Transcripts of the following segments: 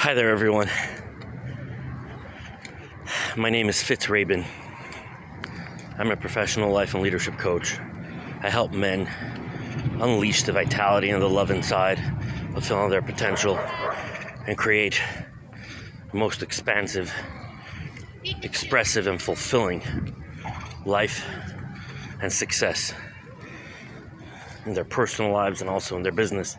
Hi there, everyone. My name is Fitz. I'm a professional life and leadership coach. I help men unleash the vitality and the love inside, fulfill their potential, and create the most expansive, expressive, and fulfilling life and success in their personal lives and also in their business.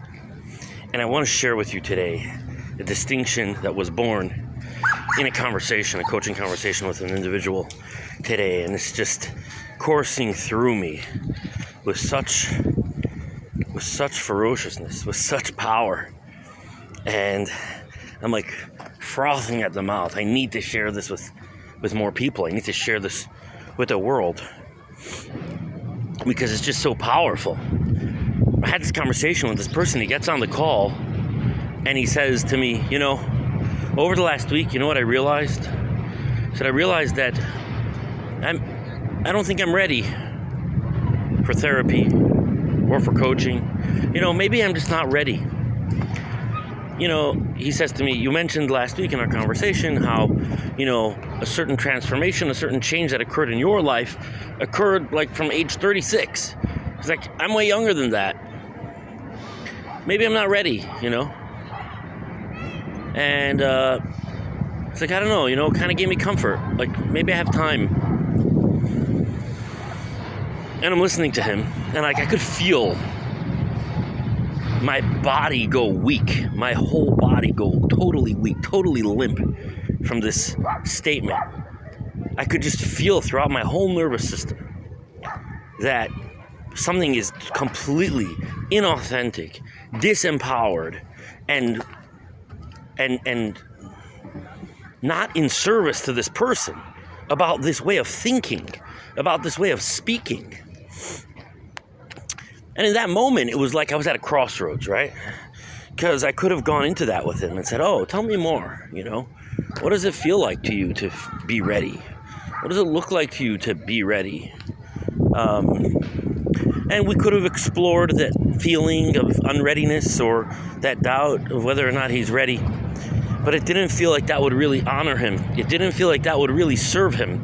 And I want to share with you today the distinction that was born in a coaching conversation with an individual today, and it's just coursing through me with such ferociousness, with such power, and I'm like frothing at the mouth. I need to share this with more people. I need to share this with the world because it's just so powerful. I had this conversation with this person. He gets on the call and he says to me, over the last week, you know what I realized? I realized that I don't think I'm ready for therapy or for coaching. Maybe I'm just not ready. He says to me, you mentioned last week in our conversation how, a certain transformation, a certain change that occurred in your life occurred like from age 36. He's like, I'm way younger than that. Maybe I'm not ready, And it's like, I don't know, it kind of gave me comfort. Like, maybe I have time. And I'm listening to him, and I could feel my body go weak. My whole body go totally weak, totally limp from this statement. I could just feel throughout my whole nervous system that something is completely inauthentic, disempowered, and not in service to this person about this way of thinking, about this way of speaking. And in that moment, it was like I was at a crossroads, right? Because I could have gone into that with him and said, oh, tell me more, What does it feel like to you to be ready? What does it look like to you to be ready? And we could have explored that feeling of unreadiness or that doubt of whether or not he's ready. But it didn't feel like that would really honor him. It didn't feel like that would really serve him.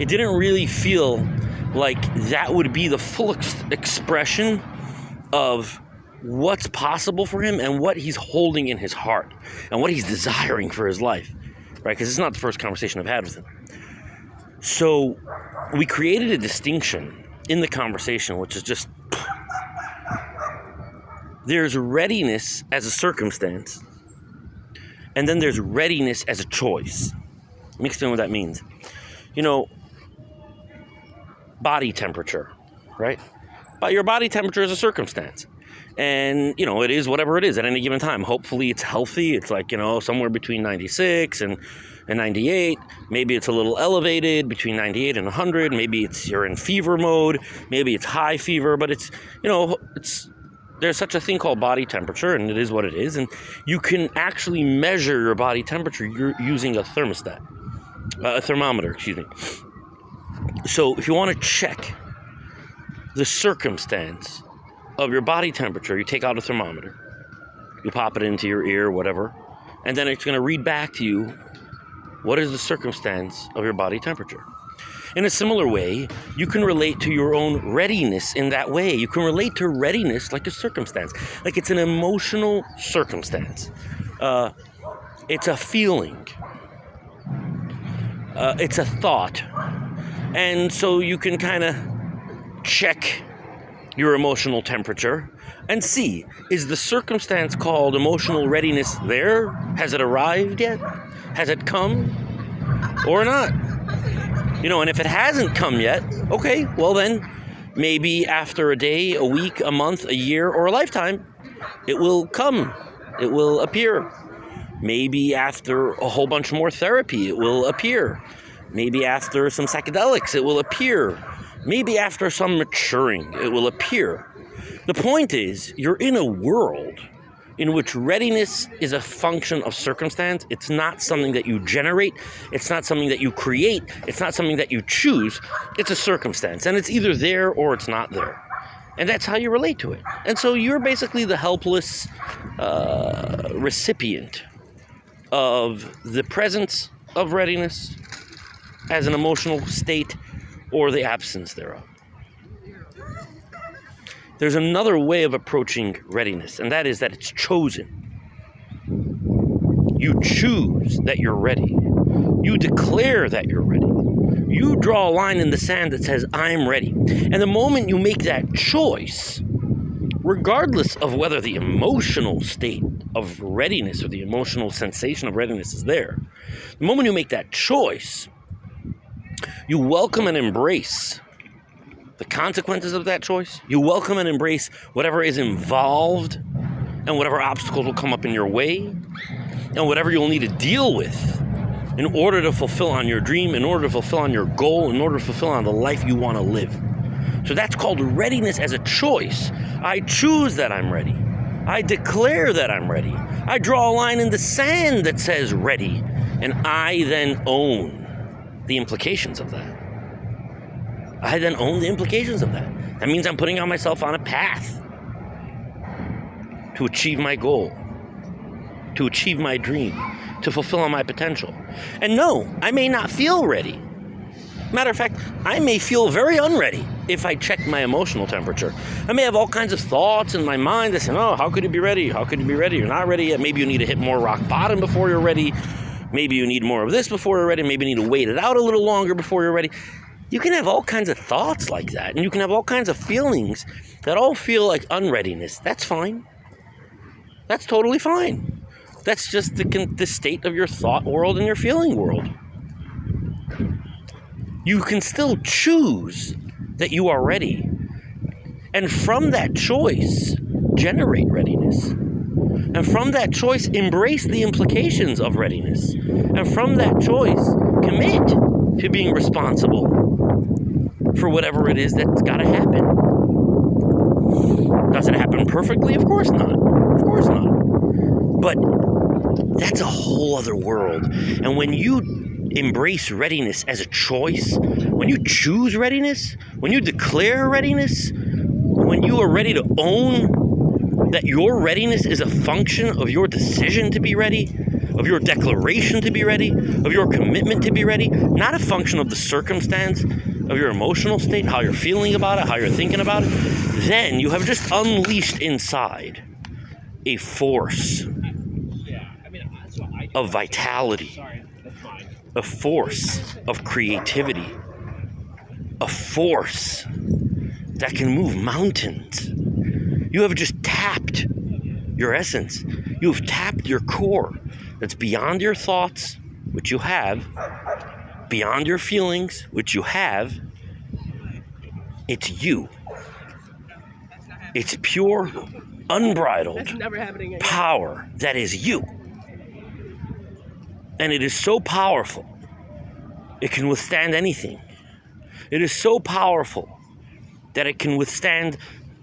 It didn't really feel like that would be the full expression of what's possible for him and what he's holding in his heart and what he's desiring for his life, right? Because it's not the first conversation I've had with him. So we created a distinction in the conversation, which is just, there's readiness as a circumstance, and then there's readiness as a choice. Let me explain what that means. Body temperature, right? But your body temperature is a circumstance. And, it is whatever it is at any given time. Hopefully it's healthy. It's like, somewhere between 96 and 98. Maybe it's a little elevated between 98 and 100. Maybe you're in fever mode. Maybe it's high fever. But it's there's such a thing called body temperature, and it is what it is. And you can actually measure your body temperature using a thermometer. So if you want to check the circumstance of your body temperature, you take out a thermometer, you pop it into your ear, whatever, and then it's going to read back to you what is the circumstance of your body temperature. In a similar way, you can relate to your own readiness in that way. You can relate to readiness like a circumstance, like it's an emotional circumstance. It's a feeling. It's a thought. And so you can kind of check your emotional temperature and see, is the circumstance called emotional readiness there? Has it arrived yet? Has it come or not? And if it hasn't come yet, okay, well then maybe after a day, a week, a month, a year, or a lifetime, it will come. It will appear. Maybe after a whole bunch more therapy, it will appear. Maybe after some psychedelics, it will appear. Maybe after some maturing, it will appear. The point is, you're in a world in which readiness is a function of circumstance. It's not something that you generate. It's not something that you create. It's not something that you choose. It's a circumstance, and it's either there or it's not there. And that's how you relate to it. And so you're basically the helpless recipient of the presence of readiness as an emotional state or the absence thereof. There's another way of approaching readiness, and that is that it's chosen. You choose that you're ready. You declare that you're ready. You draw a line in the sand that says, I'm ready. And the moment you make that choice, regardless of whether the emotional state of readiness or the emotional sensation of readiness is there, the moment you make that choice, you welcome and embrace the consequences of that choice. You welcome and embrace whatever is involved and whatever obstacles will come up in your way and whatever you'll need to deal with in order to fulfill on your dream, in order to fulfill on your goal, in order to fulfill on the life you want to live. So that's called readiness as a choice. I choose that I'm ready. I declare that I'm ready. I draw a line in the sand that says ready, and I then own the implications of that. I then own the implications of that. That means I'm putting myself on a path to achieve my goal, to achieve my dream, to fulfill on my potential. And no, I may not feel ready. Matter of fact, I may feel very unready if I check my emotional temperature. I may have all kinds of thoughts in my mind that say, oh, how could you be ready? How could you be ready? You're not ready yet. Maybe you need to hit more rock bottom before you're ready. Maybe you need more of this before you're ready. Maybe you need to wait it out a little longer before you're ready. You can have all kinds of thoughts like that, and you can have all kinds of feelings that all feel like unreadiness. That's fine. That's totally fine. That's just the state of your thought world and your feeling world. You can still choose that you are ready, and from that choice, generate readiness. And from that choice, embrace the implications of readiness. And from that choice, commit to being responsible for whatever it is that's got to happen. Does it happen perfectly? Of course not. Of course not. But that's a whole other world. And when you embrace readiness as a choice, when you choose readiness, when you declare readiness, when you are ready to own that your readiness is a function of your decision to be ready, of your declaration to be ready, of your commitment to be ready, not a function of the circumstance, of your emotional state, how you're feeling about it, how you're thinking about it, then you have just unleashed inside a force of vitality, a force of creativity, a force that can move mountains. You have just tapped your essence. You have tapped your core that's beyond your thoughts, which you have, beyond your feelings, which you have. It's you. It's pure, unbridled power that is you. And it is so powerful, it can withstand anything. It is so powerful that it can withstand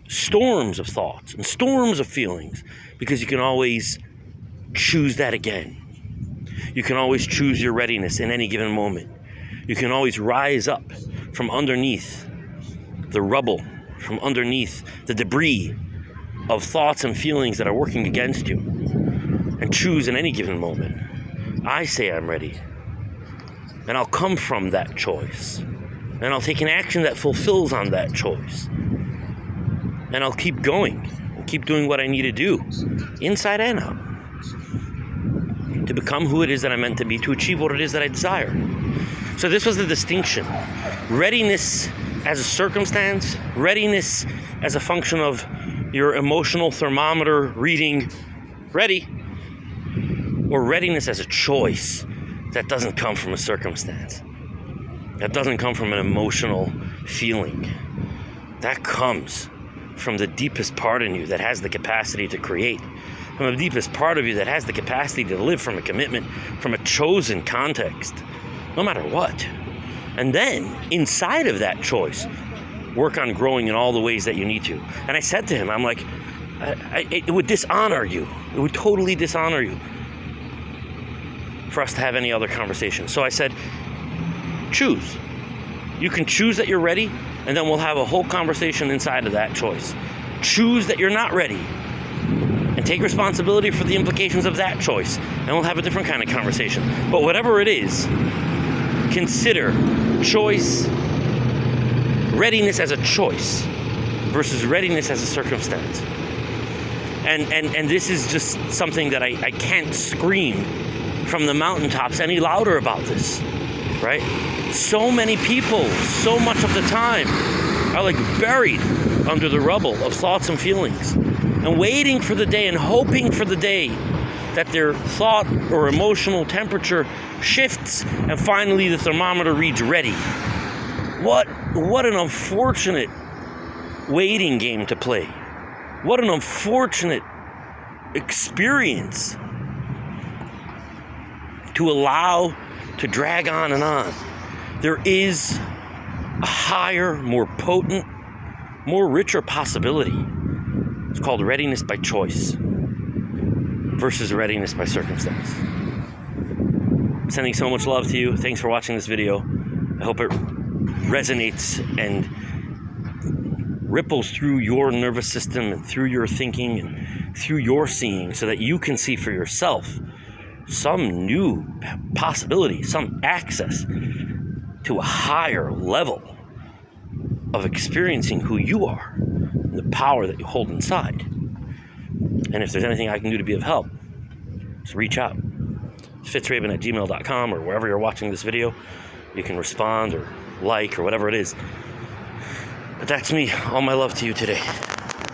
storms of thoughts and storms of feelings, because you can always choose that again. You can always choose your readiness in any given moment. You can always rise up from underneath the rubble, from underneath the debris of thoughts and feelings that are working against you, and choose in any given moment. I say I'm ready, and I'll come from that choice, and I'll take an action that fulfills on that choice, and I'll keep going, and keep doing what I need to do, inside and out, to become who it is that I'm meant to be, to achieve what it is that I desire. So this was the distinction. Readiness as a circumstance, readiness as a function of your emotional thermometer reading ready, or readiness as a choice that doesn't come from a circumstance, that doesn't come from an emotional feeling. That comes from the deepest part in you that has the capacity to create, from the deepest part of you that has the capacity to live from a commitment, from a chosen context, no matter what. And then, inside of that choice, work on growing in all the ways that you need to. And I said to him, I'm like, it would dishonor you. It would totally dishonor you for us to have any other conversation. So I said, choose. You can choose that you're ready, and then we'll have a whole conversation inside of that choice. Choose that you're not ready, and and take responsibility for the implications of that choice, and we'll have a different kind of conversation. But whatever it is, consider choice, readiness as a choice versus readiness as a circumstance. And this is just something that I can't scream from the mountaintops any louder about this, right? So many people, so much of the time, are like buried under the rubble of thoughts and feelings and waiting for the day and hoping for the day that their thought or emotional temperature shifts and finally the thermometer reads ready. What an unfortunate waiting game to play. What an unfortunate experience to allow to drag on and on. There is a higher, more potent, more richer possibility. It's called readiness by choice versus readiness by circumstance. Sending so much love to you. Thanks for watching this video. I hope it resonates and ripples through your nervous system and through your thinking and through your seeing so that you can see for yourself some new possibility, some access to a higher level of experiencing who you are, and the power that you hold inside. And if there's anything I can do to be of help, just reach out. fitzraven@gmail.com or wherever you're watching this video. You can respond or like or whatever it is. But that's me. All my love to you today.